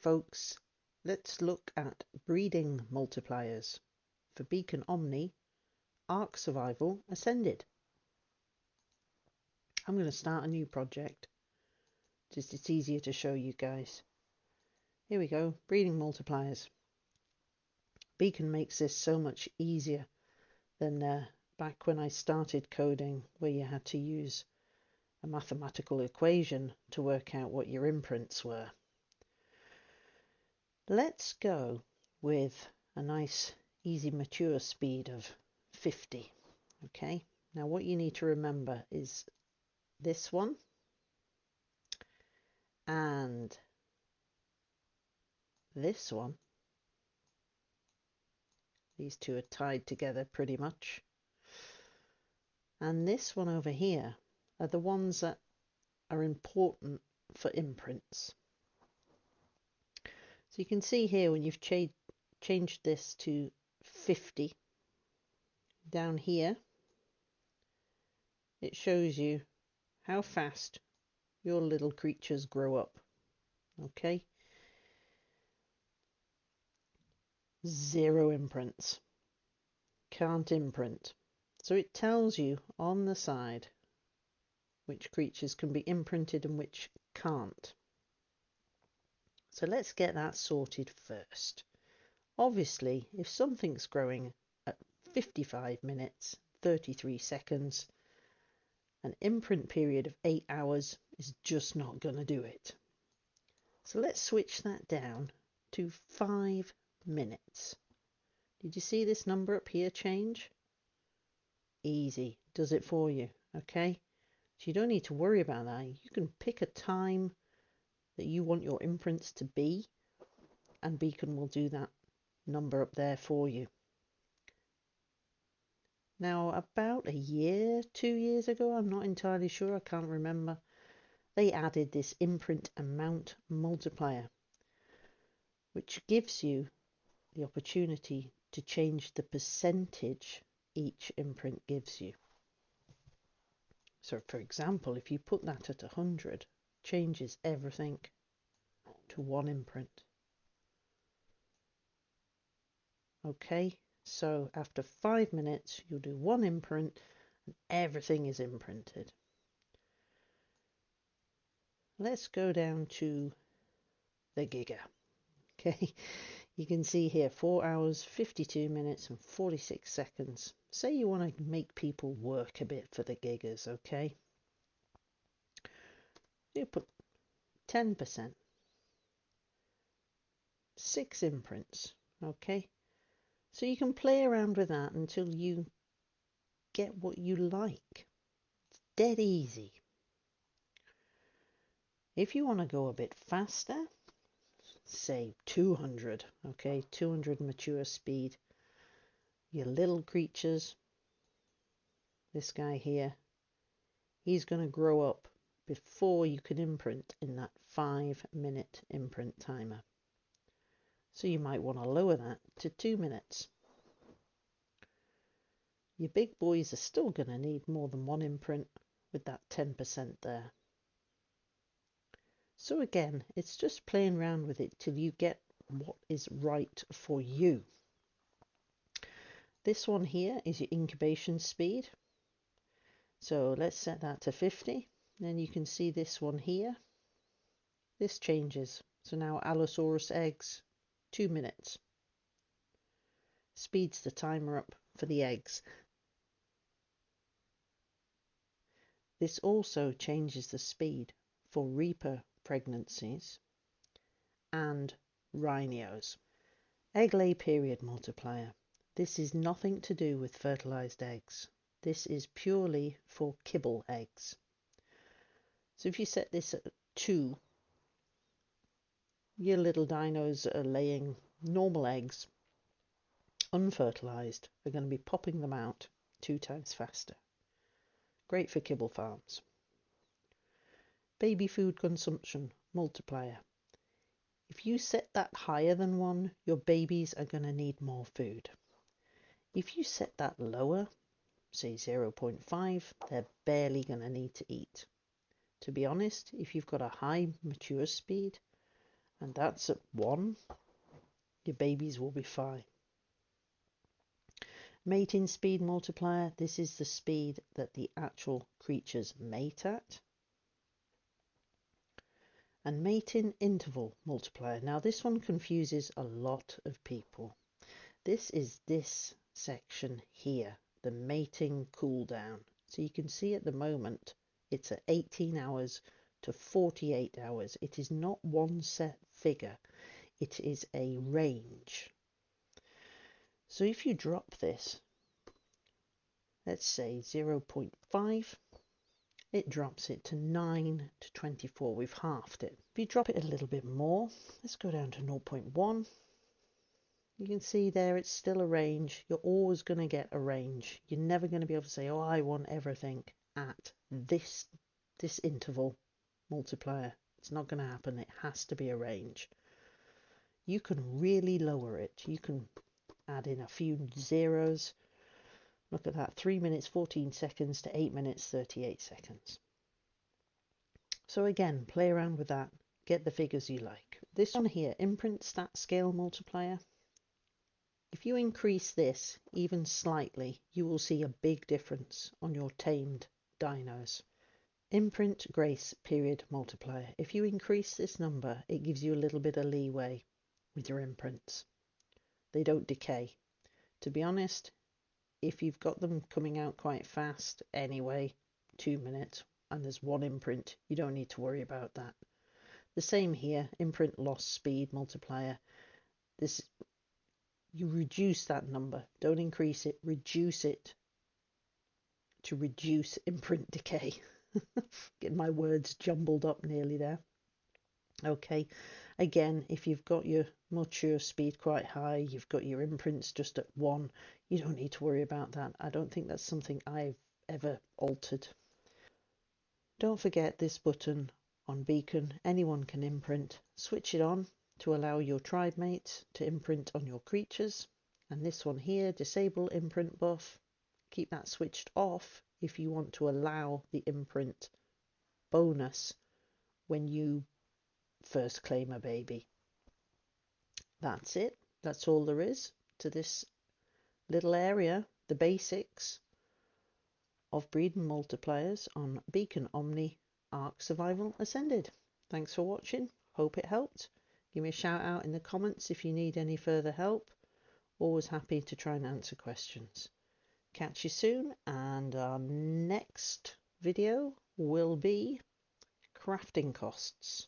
folks, let's look at breeding multipliers for Beacon Omni, Ark Survival Ascended. I'm going to start a new project, just it's easier to show you guys. Here we go, breeding multipliers. Beacon makes this so much easier than back when I started coding, where you had to use a mathematical equation to work out what your imprints were. Let's go with a nice easy mature speed of 50. Okay, now what you need to remember is this one and this one. These two are tied together pretty much, and this one over here are the ones that are important for imprints. So you can see here when you've changed this to 50, down here it shows you how fast your little creatures grow up. Okay, 0 imprints, can't imprint. So it tells you on the side which creatures can be imprinted and which can't. So let's get that sorted first. Obviously, if something's growing at 55 minutes, 33 seconds, an imprint period of 8 hours is just not going to do it. So let's switch that down to 5 minutes. Did you see this number up here change? Easy, does it for you, okay? So you don't need to worry about that. You can pick a time that you want your imprints to be, and Beacon will do that number up there for you. Now, about a year, 2 years ago, I'm not entirely sure, I can't remember, they added this imprint amount multiplier, which gives you the opportunity to change the percentage each imprint gives you. So, for example, if you put that at 100, changes everything to 1 imprint. Okay, so after 5 minutes, you'll do 1 imprint and everything is imprinted. Let's go down to the giga. Okay, you can see here 4 hours, 52 minutes and 46 seconds. Say you want to make people work a bit for the gigas, okay? You put 10%, 6 imprints, okay? So you can play around with that until you get what you like. It's dead easy. If you want to go a bit faster, say 200, okay, 200 mature speed, your little creatures, this guy here, he's going to grow up before you can imprint in that 5-minute imprint timer. So you might want to lower that to 2 minutes. Your big boys are still going to need more than 1 imprint with that 10% there. So again, it's just playing around with it till you get what is right for you. This one here is your incubation speed. So let's set that to 50. Then you can see this one here. This changes. So now Allosaurus eggs, 2 minutes. Speeds the timer up for the eggs. This also changes the speed for Reaper pregnancies and rhinos. Egg lay period multiplier. This is nothing to do with fertilized eggs. This is purely for kibble eggs. So if you set this at 2, your little dinos that are laying normal eggs, unfertilized, are going to be popping them out 2 times faster. Great for kibble farms. Baby food consumption multiplier. If you set that higher than 1, your babies are going to need more food. If you set that lower, say 0.5, they're barely going to need to eat. To be honest, if you've got a high mature speed, and that's at 1, your babies will be fine. Mating speed multiplier, this is the speed that the actual creatures mate at. And mating interval multiplier. Now this one confuses a lot of people. This is this section here, the mating cooldown. So you can see at the moment it's at 18 hours to 48 hours. It is not one set figure, it is a range. So if you drop this, let's say 0.5, it drops it to 9 to 24. We've halved it. If you drop it a little bit more, let's go down to 0.1. You can see there it's still a range. You're always going to get a range. You're never going to be able to say, oh, I want everything at this interval multiplier. It's not going to happen. It has to be a range. You can really lower it. You can add in a few zeros. Look at that, 3 minutes 14 seconds to 8 minutes 38 seconds. So again, play around with that, get the figures you like. This one here, imprint stat scale multiplier. If you increase this even slightly, you will see a big difference on your tamed dinos. Imprint grace period multiplier. If you increase this number, it gives you a little bit of leeway with your imprints. They don't decay. To be honest, if you've got them coming out quite fast anyway, 2 minutes, and there's one imprint, you don't need to worry about that. The same here, imprint loss speed multiplier. This, you reduce that number, don't increase it, reduce it to reduce imprint decay. Getting my words jumbled up nearly there. Okay, again, if you've got your mature speed quite high, you've got your imprints just at 1, you don't need to worry about that. I don't think that's something I've ever altered. Don't forget this button on Beacon, anyone can imprint. Switch it on to allow your tribe mates to imprint on your creatures. And this one here, disable imprint buff. Keep that switched off if you want to allow the imprint bonus when you first claim a baby. That's it. That's all there is to this little area, the basics of breeding multipliers on Beacon Omni Ark Survival Ascended. Thanks for watching. Hope it helped. Give me a shout out in the comments if you need any further help. Always happy to try and answer questions. Catch you soon, and our next video will be crafting costs.